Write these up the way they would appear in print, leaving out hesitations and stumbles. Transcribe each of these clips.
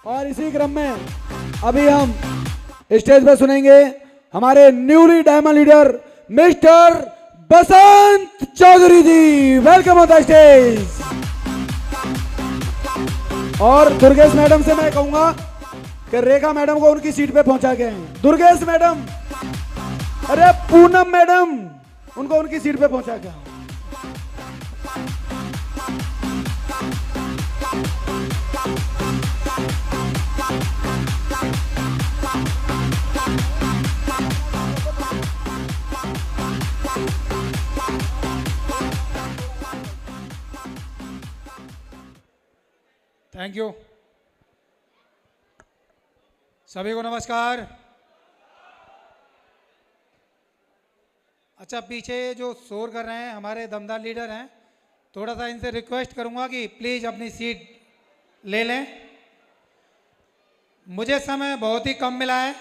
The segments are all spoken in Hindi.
और इसी क्रम में अभी हम स्टेज पे सुनेंगे हमारे newly diamond leader mister Basant Chaudhary ji. Welcome on the stage. और दुर्गेश मैडम से मैं कहूंगा कि रेखा मैडम को उनकी सीट पे पहुंचा के आए। दुर्गेश मैडम, अरे पूनम मैडम, उनको उनकी सीट पे पहुंचा के आओ। Thank you. सभी को नमस्कार। अच्छा, पीछे जो शोर कर रहे हैं हमारे दमदार लीडर हैं, थोड़ा सा इनसे रिक्वेस्ट करूंगा कि प्लीज़ अपनी सीट ले लें। मुझे समय बहुत ही कम मिला है।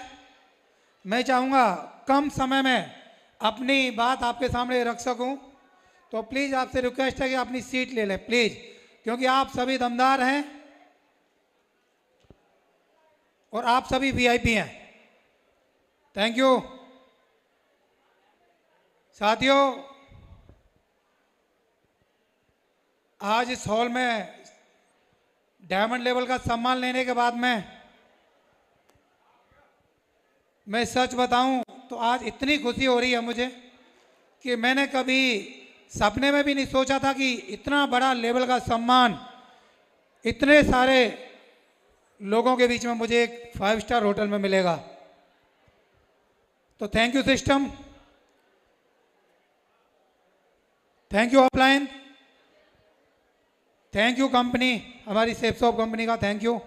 मैं चाहूँगा कम समय में अपनी बात आपके सामने रख सकूं, तो प्लीज़ आपसे रिक्वेस्ट है कि अपनी सीट ले लें प्लीज़, क्योंकि आप सभी दमदार हैं और आप सभी वीआईपी हैं। Thank you. साथियों, आज इस हॉल में डायमंड लेवल का सम्मान लेने के बाद मैं सच बताऊं तो आज इतनी खुशी हो रही है मुझे कि मैंने कभी सपने में भी नहीं सोचा था कि इतना बड़ा लेवल का सम्मान इतने सारे लोगों के बीच में मुझे एक 5 स्टार होटल में मिलेगा। तो thank you system, thank you offline, thank you company, हमारी सेफ शॉप कंपनी का थैंक यू।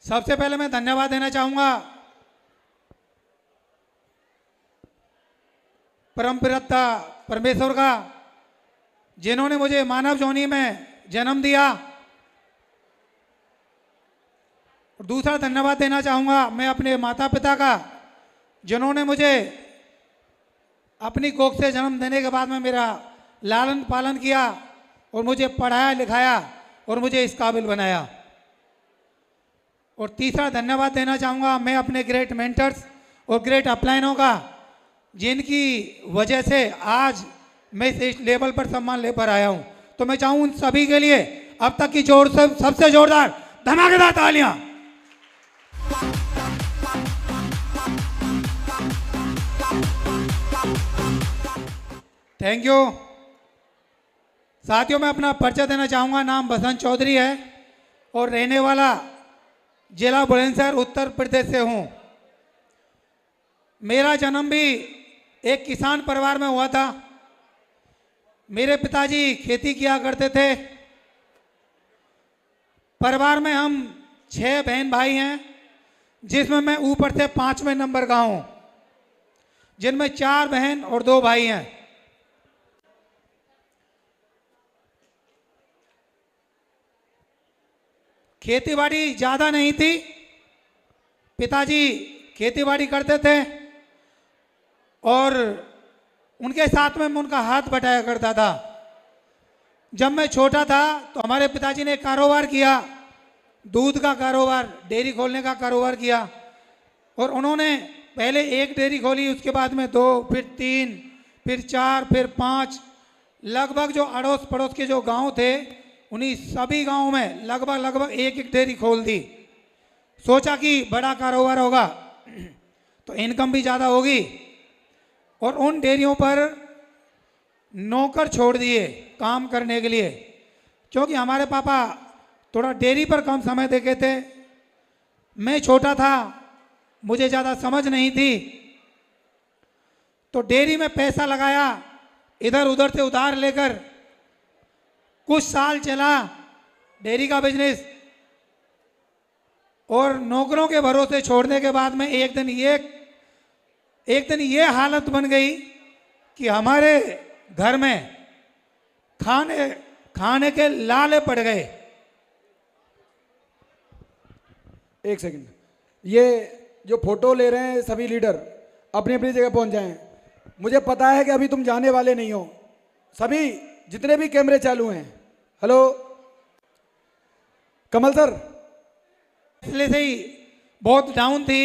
सबसे पहले मैं धन्यवाद देना चाहूंगा परमपिता परमेश्वर का, जिन्होंने मुझे मानव जोनी में जन्म दिया। और दूसरा धन्यवाद देना चाहूंगा मैं अपने माता पिता का, जिन्होंने मुझे अपनी कोख से जन्म देने के बाद में मेरा लालन पालन किया और मुझे पढ़ाया लिखाया और मुझे इस काबिल बनाया। और तीसरा धन्यवाद देना चाहूँगा मैं अपने ग्रेट मेंटर्स और ग्रेट अपलाइनों का, जिनकी वजह से आज मैं इस लेवल पर सम्मान लेकर आया हूँ। तो मैं चाहूँ उन सभी के लिए अब तक की सबसे जोरदार धमाकेदार तालियां। Thank you. साथियों, मैं अपना परिचय देना चाहूँगा। नाम बसंत चौधरी है और रहने वाला जिला बुलंदशहर उत्तर प्रदेश से हूँ। मेरा जन्म भी एक किसान परिवार में हुआ था। मेरे पिताजी खेती किया करते थे। परिवार में हम 6 बहन भाई हैं, जिसमें मैं ऊपर से 5वें नंबर का हूँ, जिनमें 4 बहन और 2 भाई हैं। खेतीबाड़ी ज़्यादा नहीं थी। पिताजी खेतीबाड़ी करते थे और उनके साथ में मैं उनका हाथ बटाया करता था। जब मैं छोटा था तो हमारे पिताजी ने कारोबार किया, दूध का कारोबार, डेयरी खोलने का कारोबार किया। और उन्होंने पहले 1 डेयरी खोली, उसके बाद में 2, फिर 3, फिर 4, फिर 5। लगभग जो अड़ोस पड़ोस के जो गांव थे, उन्हीं सभी गांवों में लगभग 1-1 डेयरी खोल दी। सोचा कि बड़ा कारोबार होगा तो इनकम भी ज़्यादा होगी। और उन डेयरियों पर नौकर छोड़ दिए काम करने के लिए, क्योंकि हमारे पापा थोड़ा डेयरी पर कम समय देते थे। मैं छोटा था, मुझे ज़्यादा समझ नहीं थी, तो डेयरी में पैसा लगाया, इधर उधर से उधार लेकर कुछ साल चला डेयरी का बिजनेस। और नौकरों के भरोसे छोड़ने के बाद में एक दिन ये हालत बन गई कि हमारे घर में खाने के लाले पड़ गए। एक सेकंड, ये जो फोटो ले रहे हैं सभी लीडर अपनी अपनी जगह पहुंच जाएं। मुझे पता है कि अभी तुम जाने वाले नहीं हो, सभी जितने भी कैमरे चालू हैं, हेलो कमल सर। इसलिए से ही बहुत डाउन थी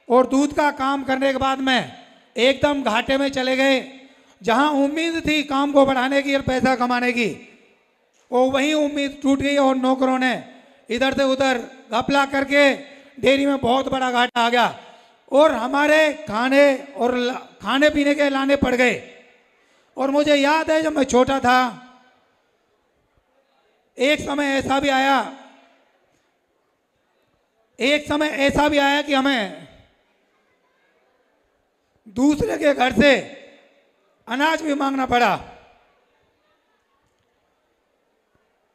और दूध का काम करने के बाद में एकदम घाटे में चले गए। जहां उम्मीद थी काम को बढ़ाने की और पैसा कमाने की, वो वही उम्मीद टूट गई और नौकरों ने इधर से उधर घपला करके डेयरी में बहुत बड़ा घाटा आ गया और हमारे खाने पीने के लाने पड़ गए। और मुझे याद है जब मैं छोटा था, एक समय ऐसा भी आया कि हमें दूसरे के घर से अनाज भी मांगना पड़ा।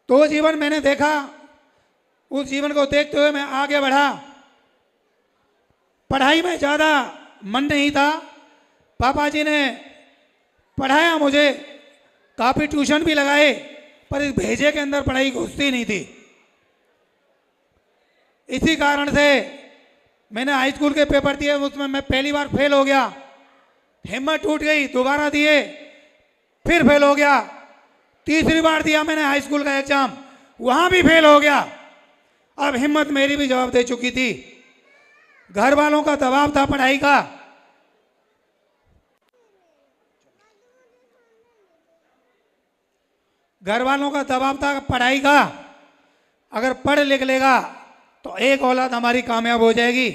तो जीवन मैंने देखा, उस जीवन को देखते हुए मैं आगे बढ़ा। पढ़ाई में ज़्यादा मन नहीं था। पापा जी ने पढ़ाया मुझे, काफ़ी ट्यूशन भी लगाए, पर इस भेजे के अंदर पढ़ाई घुसती नहीं थी। इसी कारण से मैंने हाई स्कूल के पेपर दिए, उसमें मैं पहली बार फेल हो गया। हिम्मत टूट गई, दोबारा दिए, फिर फेल हो गया। तीसरी बार दिया मैंने हाई स्कूल का एग्जाम, वहां भी फेल हो गया। अब हिम्मत मेरी भी जवाब दे चुकी थी। घर वालों का दबाव था पढ़ाई का। घर वालों का दबाव था पढ़ाई का। अगर पढ़ लिख लेगा तो एक औलाद हमारी कामयाब हो जाएगी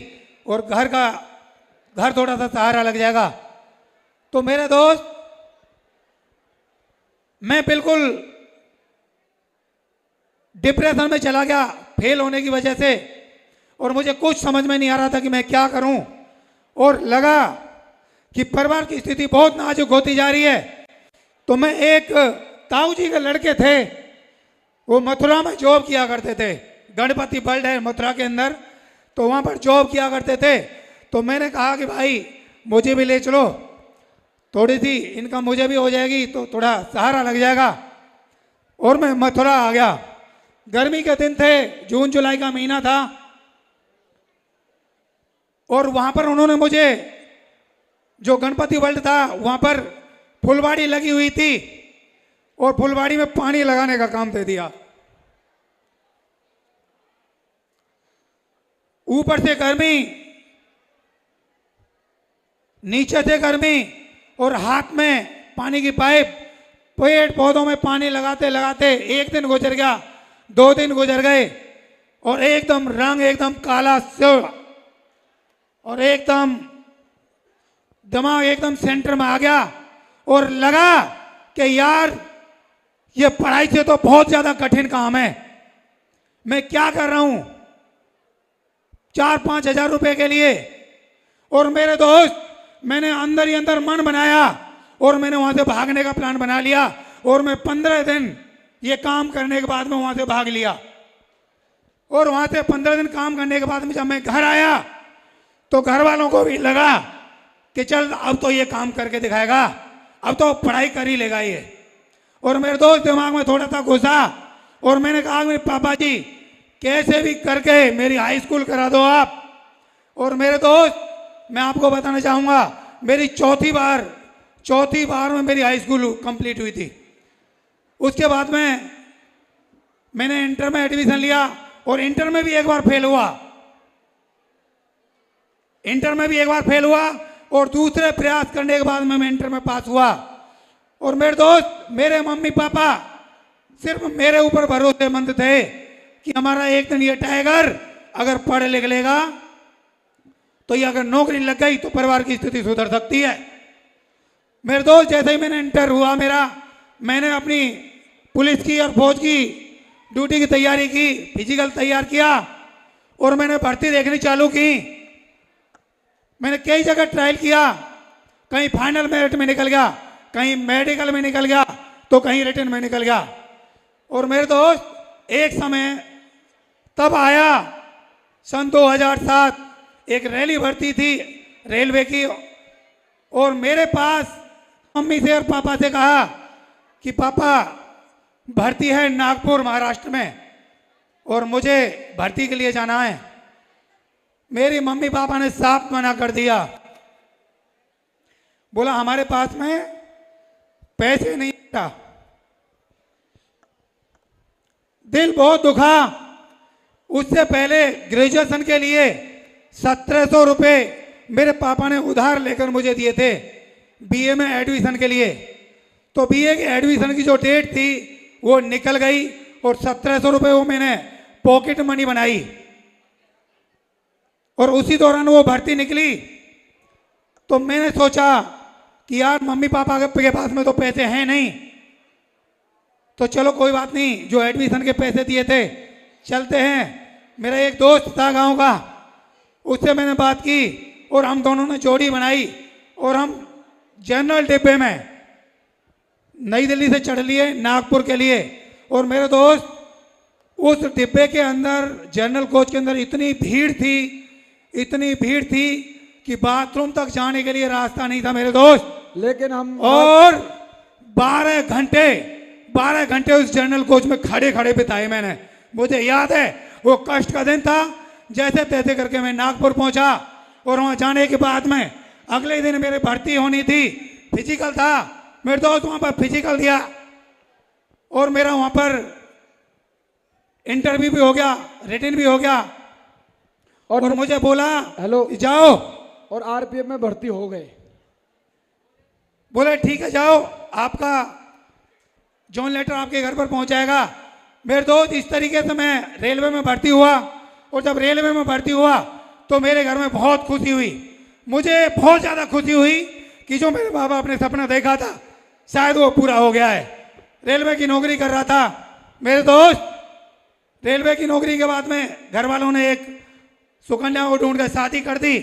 और घर थोड़ा सा सहारा लग जाएगा। तो मेरे दोस्त, मैं बिल्कुल डिप्रेशन में चला गया फेल होने की वजह से, और मुझे कुछ समझ में नहीं आ रहा था कि मैं क्या करूं। और लगा कि परिवार की स्थिति बहुत नाजुक होती जा रही है। तो मैं एक ताऊ जी के लड़के थे, वो मथुरा में जॉब किया करते थे, गणपति वर्ल्ड है मथुरा के अंदर, तो वहां पर जॉब किया करते थे। तो मैंने कहा कि भाई मुझे भी ले चलो, थोड़ी सी इनकम मुझे भी हो जाएगी तो थोड़ा सहारा लग जाएगा। और मैं मथुरा आ गया। गर्मी के दिन थे, जून जुलाई का महीना था, और वहां पर उन्होंने मुझे, जो गणपति वर्ल्ड था वहां पर फुलवाड़ी लगी हुई थी, और फुलवाड़ी में पानी लगाने का काम दे दिया। ऊपर से गर्मी, नीचे से गर्मी, और हाथ में पानी की पाइप, पेड़ पौधों में पानी लगाते लगाते एक दिन गुजर गया, 2 दिन गुजर गए, और एकदम रंग एकदम काला से, और एकदम दिमाग एकदम सेंटर में आ गया। और लगा कि यार ये पढ़ाई से तो बहुत ज्यादा कठिन काम है, मैं क्या कर रहा हूं 4-5 हजार रुपए के लिए। और मेरे दोस्त, मैंने अंदर ही अंदर मन बनाया और मैंने वहां से भागने का प्लान बना लिया। और मैं 15 दिन ये काम करने के बाद में वहां से भाग लिया। और वहां से 15 दिन काम करने के बाद में जब मैं घर आया तो घर वालों को भी लगा कि चल अब तो ये काम करके दिखाएगा, अब तो पढ़ाई कर ही लेगा ये। और मेरे दोस्त दिमाग में थोड़ा सा घुसा, और मैंने कहा मेरे पापा जी कैसे भी करके मेरी हाई स्कूल करा दो आप। और मेरे दोस्त, मैं आपको बताना चाहूंगा, मेरी चौथी बार में मेरी हाई स्कूल कंप्लीट हुई थी। उसके बाद में मैंने इंटर में एडमिशन लिया, और इंटर में भी एक बार फेल हुआ, और दूसरे प्रयास करने के बाद में मैं इंटर में पास हुआ। और मेरे दोस्त, मेरे मम्मी पापा सिर्फ मेरे ऊपर भरोसेमंद थे कि हमारा एक दिन ये टाइगर अगर पढ़ लिख लेगा तो ये अगर नौकरी लग गई तो परिवार की स्थिति सुधर सकती है। मेरे दोस्त, जैसे ही मैंने इंटर हुआ मैंने अपनी पुलिस की और फौज की ड्यूटी की तैयारी की, फिजिकल तैयार किया, और मैंने भर्ती देखनी चालू की। मैंने कई जगह ट्रायल किया, कहीं फाइनल मेरिट में निकल गया, कहीं मेडिकल में निकल गया, तो कहीं रिटन में निकल गया। और मेरे दोस्त, एक समय तब आया सन 2007, एक रैली भर्ती थी रेलवे की, और मेरे पास मम्मी से और पापा से कहा कि पापा भर्ती है नागपुर महाराष्ट्र में और मुझे भर्ती के लिए जाना है। मेरी मम्मी पापा ने साफ मना कर दिया, बोला हमारे पास में पैसे नहीं था, दिल बहुत दुखा। उससे पहले ग्रेजुएशन के लिए 1700 रुपये मेरे पापा ने उधार लेकर मुझे दिए थे बीए में एडमिशन के लिए। तो बीए के एडमिशन की जो डेट थी वो निकल गई और 1700 रुपये वो मैंने पॉकेट मनी बनाई और उसी दौरान वो भर्ती निकली। तो मैंने सोचा कि यार मम्मी पापा के पास में तो पैसे हैं नहीं, तो चलो कोई बात नहीं, जो एडमिशन के पैसे दिए थे चलते हैं। मेरा एक दोस्त था गांव का, उससे मैंने बात की और हम दोनों ने जोड़ी बनाई और हम जनरल डिब्बे में नई दिल्ली से चढ़ लिए नागपुर के लिए। और मेरे दोस्त उस डिब्बे के अंदर, जनरल कोच के अंदर इतनी भीड़ थी कि बाथरूम तक जाने के लिए रास्ता नहीं था मेरे दोस्त। लेकिन हम और 12 घंटे उस जनरल कोच में खड़े खड़े बिताए मैंने। मुझे याद है वो कष्ट का दिन था। जैसे तैसे करके मैं नागपुर पहुंचा और वहां जाने के बाद में अगले दिन मेरे भर्ती होनी थी, फिजिकल था। मेरे दोस्त वहां पर फिजिकल दिया और मेरा वहां पर इंटरव्यू भी हो गया, रिटन भी हो गया और मुझे बोला हेलो जाओ, और आरपीएफ में भर्ती हो गए। बोले ठीक है जाओ, आपका जॉइन लेटर आपके घर पर पहुंच जाएगा। मेरे दोस्त इस तरीके से मैं रेलवे में भर्ती हुआ और जब रेलवे में भर्ती हुआ तो मेरे घर में बहुत खुशी हुई। मुझे बहुत ज़्यादा खुशी हुई कि जो मेरे बाबा अपने सपना देखा था शायद वो पूरा हो गया है। रेलवे की नौकरी कर रहा था मेरे दोस्त। रेलवे की नौकरी के बाद में घर वालों ने एक सुकन्या को ढूंढ कर शादी कर दी,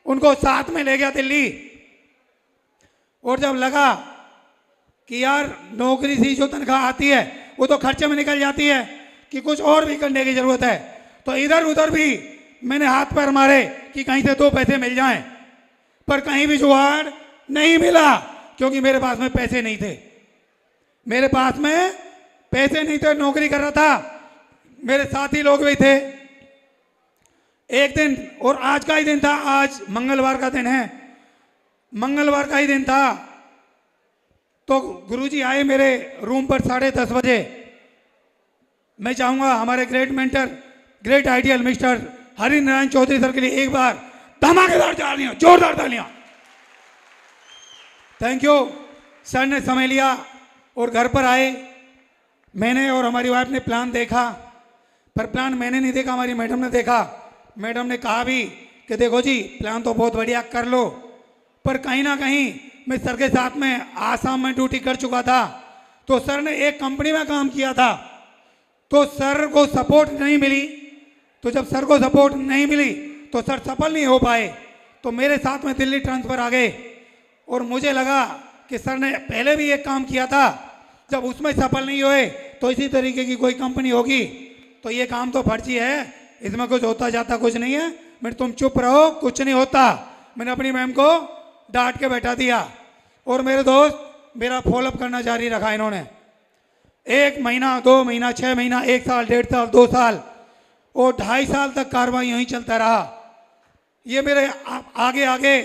उनको साथ में ले गया दिल्ली। और जब लगा कि यार नौकरी से जो तनख्वाह आती है वो तो खर्चे में निकल जाती है, कि कुछ और भी करने की जरूरत है, तो इधर उधर भी मैंने हाथ पैर मारे कि कहीं से 2 पैसे मिल जाएं, पर कहीं भी जुगाड़ नहीं मिला क्योंकि मेरे पास में पैसे नहीं थे। मेरे पास में पैसे नहीं थे, नौकरी कर रहा था, मेरे साथी लोग भी थे। एक दिन, और आज का ही दिन था, आज मंगलवार का दिन है, मंगलवार का ही दिन था, तो गुरुजी आए मेरे रूम पर 10:30 बजे। मैं चाहूंगा हमारे great mentor, great ideal mister Hari Narayan Chaudhary sir के लिए एक बार धमाकेदार तालियां, जोरदार तालियां। Thank you. सर ने समय लिया और घर पर आए। मैंने और हमारी वाइफ ने प्लान देखा, पर प्लान मैंने नहीं देखा, हमारी मैडम ने देखा। मैडम ने कहा भी कि देखो जी प्लान तो बहुत बढ़िया कर लो, पर कहीं ना कहीं मैं सर के साथ में आसाम में ड्यूटी कर चुका था, तो सर ने एक कंपनी में काम किया था, तो सर को सपोर्ट नहीं मिली। तो जब सर को सपोर्ट नहीं मिली तो सर सफल नहीं हो पाए, तो मेरे साथ में दिल्ली ट्रांसफर आ गए। और मुझे लगा कि सर ने पहले भी एक काम किया था, जब उसमें सफल नहीं हुए तो इसी तरीके की कोई कंपनी होगी, तो ये काम तो फर्जी है, इसमें कुछ होता जाता कुछ नहीं है, मैं तुम चुप रहो, कुछ नहीं होता। मैंने अपनी मैम को डांट के बैठा दिया और मेरे दोस्त मेरा फॉलोअप करना जारी रखा। इन्होंने 1 महीना, 2 महीना, 6 महीना, 1 साल, 1.5 साल, 2 साल और 2.5 साल तक कार्रवाई यहीं चलता रहा। ये मेरे आगे आगे,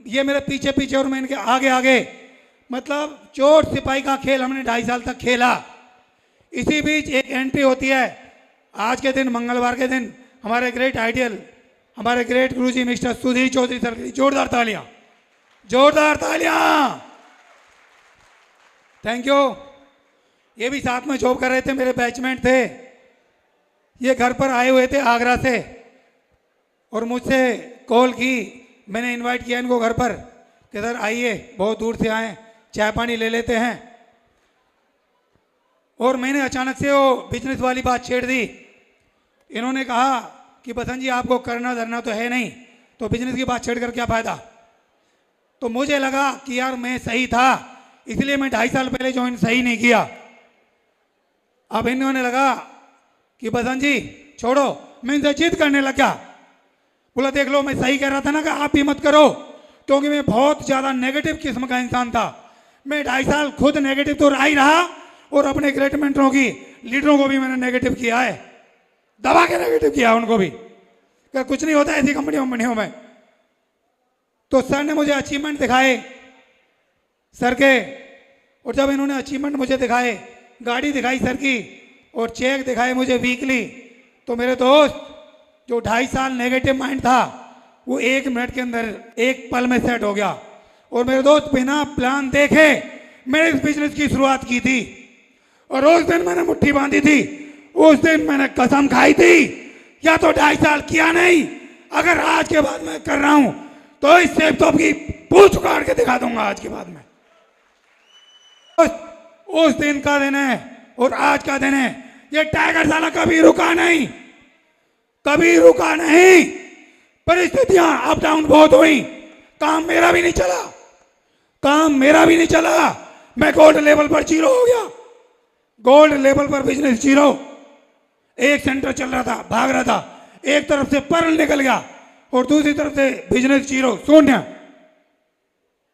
ये मेरे पीछे पीछे और मैं इनके आगे आगे, मतलब चोर सिपाही का खेल हमने 2.5 साल तक खेला। इसी बीच एक एंट्री होती है आज के दिन, मंगलवार के दिन, हमारे ग्रेट आइडियल, हमारे ग्रेट गुरुजी मिस्टर सुधीर चौधरी सर के लिए जोरदार तालियां, जोरदार तालियां। Thank you. ये भी साथ में जॉब कर रहे थे, मेरे बैचमेंट थे। ये घर पर आए हुए थे आगरा से और मुझसे कॉल की, मैंने इनवाइट किया इनको घर पर कि सर आइए, बहुत दूर से आए, चाय पानी ले लेते हैं। और मैंने अचानक से वो बिजनेस वाली बात छेड़ दी। इन्होंने कहा कि बसंत जी आपको करना धरना तो है नहीं, तो बिजनेस की बात छेड़ कर क्या फायदा। तो मुझे लगा कि यार मैं सही था, इसलिए मैं 2.5 साल पहले ज्वाइन सही नहीं किया। अब इन्होंने लगा कि बसंत जी छोड़ो, मैं इनसे जिद करने लगा। बोला देख लो मैं सही कह रहा था ना कि आप भी मत करो, क्योंकि मैं बहुत ज़्यादा नेगेटिव किस्म का इंसान था। मैं 2.5 साल खुद नेगेटिव तो रहा ही रहा और अपने ग्रेट मेंटरों की, लीडरों को भी मैंने नेगेटिव किया है, दबा के नेगेटिव किया उनको भी, कि कुछ नहीं होता ऐसी कंपनियों में। तो सर ने मुझे अचीवमेंट दिखाए सर के, और जब इन्होंने अचीवमेंट मुझे दिखाए, गाड़ी दिखाई सर की, और चेक दिखाए मुझे वीकली, तो मेरे दोस्त जो 2.5 साल नेगेटिव माइंड था वो 1 मिनट के अंदर, एक पल में सेट हो गया। और मेरे दोस्त बिना प्लान देखे मैंने इस बिजनेस की शुरुआत की थी, और उस दिन मैंने मुट्ठी बांधी थी, उस दिन मैंने कसम खाई थी या तो 2.5 साल किया नहीं, अगर आज के बाद मैं कर रहा हूं तो इस सेब तो की पूछ उखाड़ के दिखा दूंगा आज के बाद में। उस दिन का दिन है और आज का दिन है। ये टाइगर साला कभी रुका नहीं, कभी रुका नहीं। परिस्थितियां अप डाउन बहुत हुई, काम मेरा भी नहीं चला, काम मेरा भी नहीं चला। मैं गोल्ड लेवल पर जीरो हो गया, गोल्ड लेवल पर बिजनेस जीरो। एक सेंटर चल रहा था, भाग रहा था, एक तरफ से पर्ल निकल गया और दूसरी तरफ से बिजनेस जीरो, शून्य।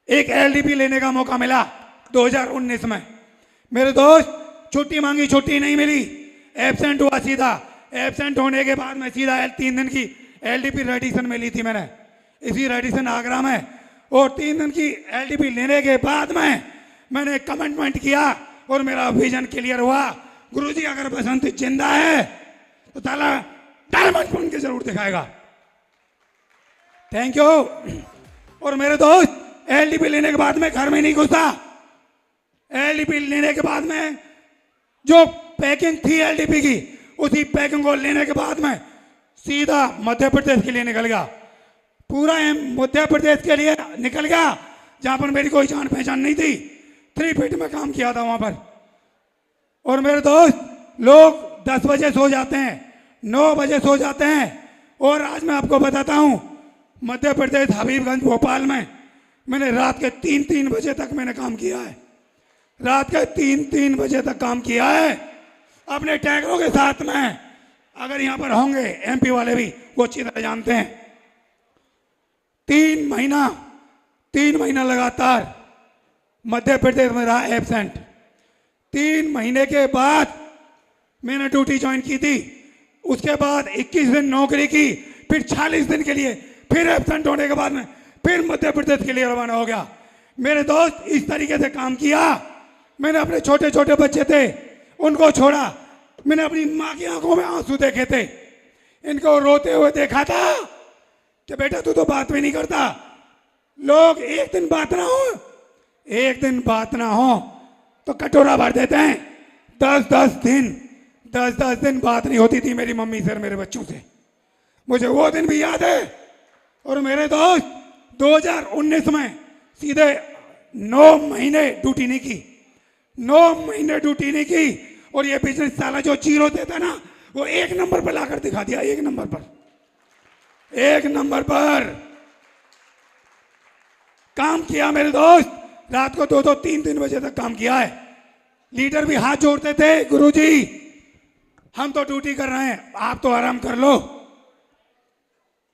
एक एलडीपी लेने का मौका मिला 2019 में। मेरे दोस्त छुट्टी मांगी, छुट्टी नहीं मिली, एब्सेंट हुआ सीधा। एब्सेंट होने के बाद मैं सीधा 3 दिन की एलडीपी रेडिसन में ली थी मैंने, इसी रेडिसन आगरा में। और 3 दिन की एलडीपी लेने के बाद मैंने कमिटमेंट किया और मेरा विजन क्लियर हुआ। गुरुजी अगर बसंत जिंदा है तो ताला डायमंड बन के जरूर दिखाएगा। Thank you. और मेरे दोस्त एलडीपी लेने के बाद में घर में नहीं घुसा। एलडीपी लेने के बाद में जो पैकिंग थी एलडीपी की, उसी पैकिंग को लेने के बाद में सीधा मध्य प्रदेश के लिए निकल गया। पूरा मध्य प्रदेश के लिए निकल गया, जहां पर मेरी कोई जान पहचान नहीं थी। 3 फीट में काम किया था वहां पर। और मेरे दोस्त लोग 10 बजे सो जाते हैं, 9 बजे सो जाते हैं। और आज मैं आपको बताता हूं, मध्य प्रदेश हबीबगंज भोपाल में मैंने रात के 3-3 बजे तक मैंने काम किया है, रात के 3-3 बजे तक काम किया है अपने टैगरों के साथ में। अगर यहां पर होंगे एमपी वाले भी, वो अच्छी तरह जानते हैं। 3 महीना लगातार मध्य प्रदेश में रहा एब्सेंट। 3 महीने के बाद मैंने ड्यूटी ज्वाइन की थी। उसके बाद 21 दिन नौकरी की, फिर 40 दिन के लिए, फिर एब्सेंट होने के बाद में फिर मध्य प्रदेश के लिए रवाना हो गया। मेरे दोस्त इस तरीके से काम किया। मैंने अपने छोटे छोटे बच्चे थे उनको छोड़ा, मैंने अपनी माँ की आंखों में आंसू देखे थे, इनको रोते हुए देखा था कि बेटा तू तो बात भी नहीं करता। लोग एक दिन बात ना हो, एक दिन बात ना हो तो कटोरा भर देते हैं। 10-10 दिन बात नहीं होती थी मेरी मम्मी से, मेरे बच्चों से, मुझे वो दिन भी याद है। और मेरे दोस्त 2019 में सीधे 9 महीने ड्यूटी नहीं की, 9 महीने ड्यूटी नहीं की। और ये बिजनेस साला जो जीरो देता ना, वो 1 नंबर पर लाकर दिखा दिया, 1 नंबर पर, 1 नंबर पर काम किया मेरे दोस्त। रात को 2-2, 3-3 बजे तक काम किया है। लीडर भी हाथ जोड़ते थे, गुरुजी हम तो ड्यूटी कर रहे हैं, आप तो आराम कर लो,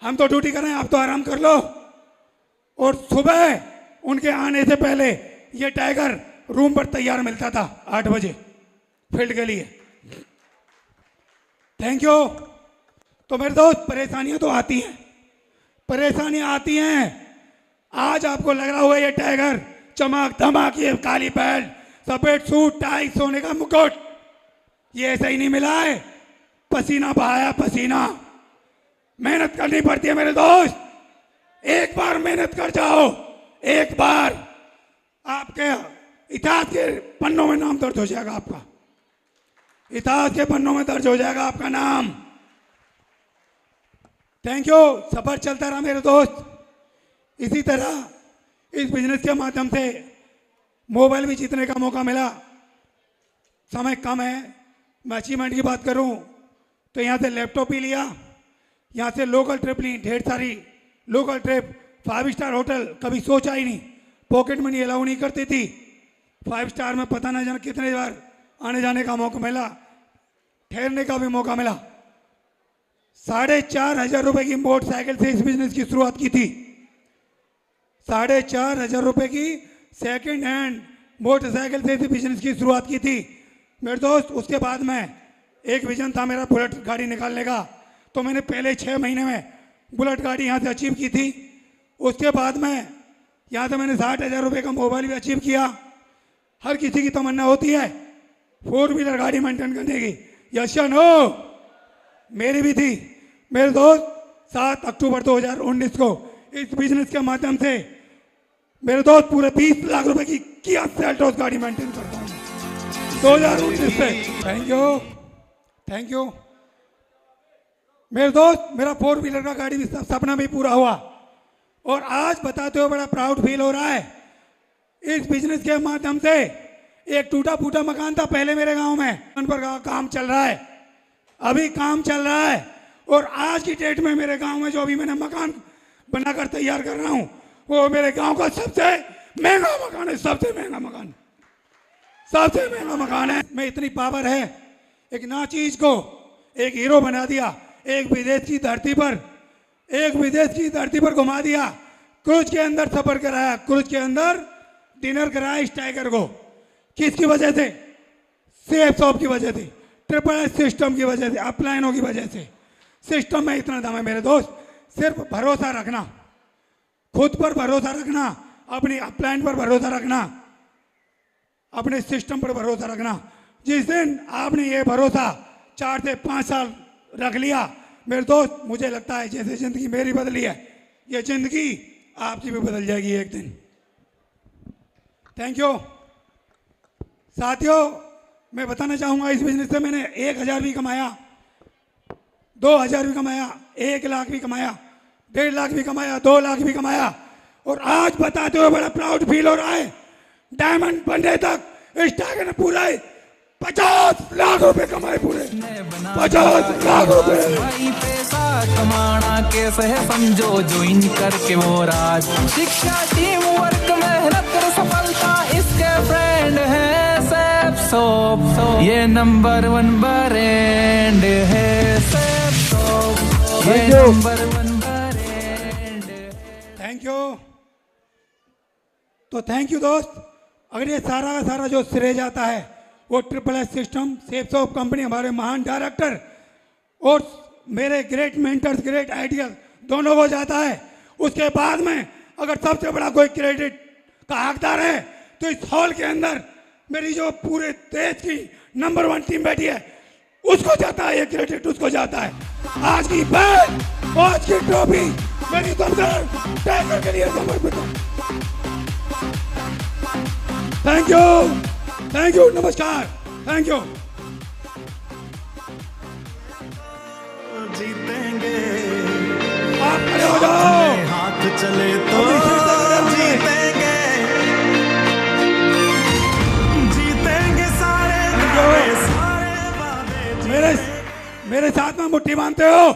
हम तो ड्यूटी कर रहे हैं, आप तो आराम कर लो। और सुबह उनके आने से पहले ये टाइगर रूम पर तैयार मिलता था 8 बजे फील्ड के लिए। Thank you. तो मेरे दोस्त परेशानियां तो आती हैं, परेशानियां आती हैं। आज आपको लग रहा होगा ये टाइगर चमक धमक, ये काली बेल्ट, सफेद सूट, टाई, सोने का मुकुट, ये ऐसा ही नहीं मिला है। पसीना बहाया, पसीना, मेहनत करनी पड़ती है मेरे दोस्त। एक बार मेहनत कर जाओ, एक बार आपके इतिहास के पन्नों में नाम दर्ज हो जाएगा, आपका इतिहास के पन्नों में दर्ज हो जाएगा आपका नाम। Thank you. सफर चलता रहा मेरे दोस्त। इसी तरह इस बिजनेस के माध्यम से मोबाइल भी जीतने का मौका मिला। समय कम है, मैं अचीवमेंट की बात करूं तो यहाँ से लैपटॉप ही लिया, यहाँ से लोकल ट्रिप ली, ढेर सारी लोकल ट्रिप, 5 स्टार होटल कभी सोचा ही नहीं, पॉकेट मनी अलाउ नहीं करती थी। 5 स्टार में पता ना जाने कितने बार आने जाने का मौका मिला, ठहरने का भी मौका मिला। 4,500 रुपए की मोटरसाइकिल से इस बिजनेस की शुरुआत की थी। 4,500 रुपए की सेकंड हैंड मोटरसाइकिल से इस बिजनेस की शुरुआत की थी मेरे दोस्त। उसके बाद में एक विजन था मेरा बुलेट गाड़ी निकालने का, तो मैंने पहले 6 महीने में बुलेट गाड़ी यहाँ से अचीव की थी। उसके बाद में यहाँ से मैंने 60,000 रुपये का मोबाइल भी अचीव किया। हर किसी की तमन्ना होती है 4 व्हीलर गाड़ी मेंटेन करने की, यस या नो? मेरी भी थी मेरे दोस्त। 7 अक्टूबर 2019 को इस बिजनेस के माध्यम से मेरे दोस्त पूरे 20 लाख रुपए की किया सेल्टोस गाड़ी मेंटेन करता हूँ 2019 से। थैंक यू मेरे दोस्त। मेरा 4 व्हीलर का गाड़ी भी सपना भी पूरा हुआ और आज बताते हुए बड़ा प्राउड फील हो रहा है। इस बिजनेस के माध्यम से एक टूटा फूटा मकान था पहले मेरे गांव में, उन पर काम चल रहा है, अभी काम चल रहा है। और आज की डेट में मेरे गांव में जो अभी मैंने मकान बनाकर तैयार कर रहा हूं वो मेरे गांव का सबसे महंगा मकान है, सबसे महंगा मकान है। में इतनी पावर है, एक ना चीज को एक हीरो बना दिया, एक विदेश की धरती पर घुमा दिया, क्रूज के अंदर सफर कराया, क्रूज के अंदर डिनर कराया इस टाइगर को। किसकी वजह से? सेफ शॉप की वजह से, ट्रिपल एस सिस्टम की वजह से, अपलाइनों की वजह से। सिस्टम में इतना दम है मेरे दोस्त। सिर्फ भरोसा रखना, खुद पर भरोसा रखना, अपनी अपलाइन पर भरोसा रखना, अपने सिस्टम पर भरोसा रखना। जिस दिन आपने ये भरोसा 4 से 5 साल रख लिया मेरे दोस्त, मुझे लगता है जैसे जिंदगी मेरी बदली है ये जिंदगी आपकी भी बदल जाएगी एक दिन। थैंक यू साथियों। मैं बताना चाहूंगा इस बिजनेस से मैंने 1000 भी कमाया, 2000 भी कमाया, 1 लाख भी कमाया, 1.5 लाख भी कमाया, 2 लाख भी कमाया। और आज बताते हुए बड़ा प्राउड फील हो रहा है, डायमंड बनने तक इस टाइगर ने पूरा 50 लाख रुपए कमाए, पूरे 50 लाख रुपए। भाई पैसा कमाना कैसे है समझो, ज्वाइन करके वो राज। शिक्षा, टीम वर्क, मेहनत कर सफलता इसके फ्रेंड है सैप शॉप। ये नंबर 1 ब्रांड है सैप शॉप, ये नंबर 1 ब्रांड। Thank you. तो थैंक यू दोस्त। अगर ये सारा का सारा जो श्रेय जाता है वो triple S system, safe shop company, हमारे महान डायरेक्टर और मेरे ग्रेट मेंटर्स, ग्रेट आइडियल दोनों को जाता है। उसके बाद में अगर सबसे बड़ा कोई क्रेडिट का हकदार है तो इस हॉल के अंदर मेरी जो पूरे देश की नंबर 1 टीम बैठी है उसको जाता है, ये क्रेडिट उसको जाता है। आज की बैट, आज की ट्रॉफी मेरी दमदार टाइगर के लिए समर्पित है। थैंक यू, नमस्कार, थैंक यू। जीतेंगे आप खड़े हो जाओ, हाथ चले तो जीतेंगे, जीतेंगे सारे वादे। मेरे साथ में मुट्ठी बांधते हो,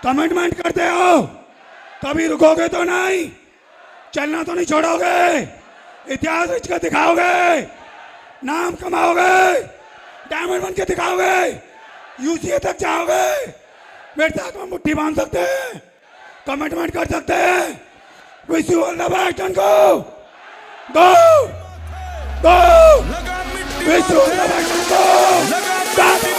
कमिटमेंट करते हो, कभी रुकोगे तो नहीं, चलना तो नहीं छोड़ोगे, इतिहास रच कर दिखाओगे, नाम कमाओगे, डायमंड बन के दिखाओगे, यूसीए तक जाओगे। मेरे साथ में मुट्ठी बांध सकते हैं, कमिटमेंट कर सकते हैं। Wish you all the best and go wish you all the best and go.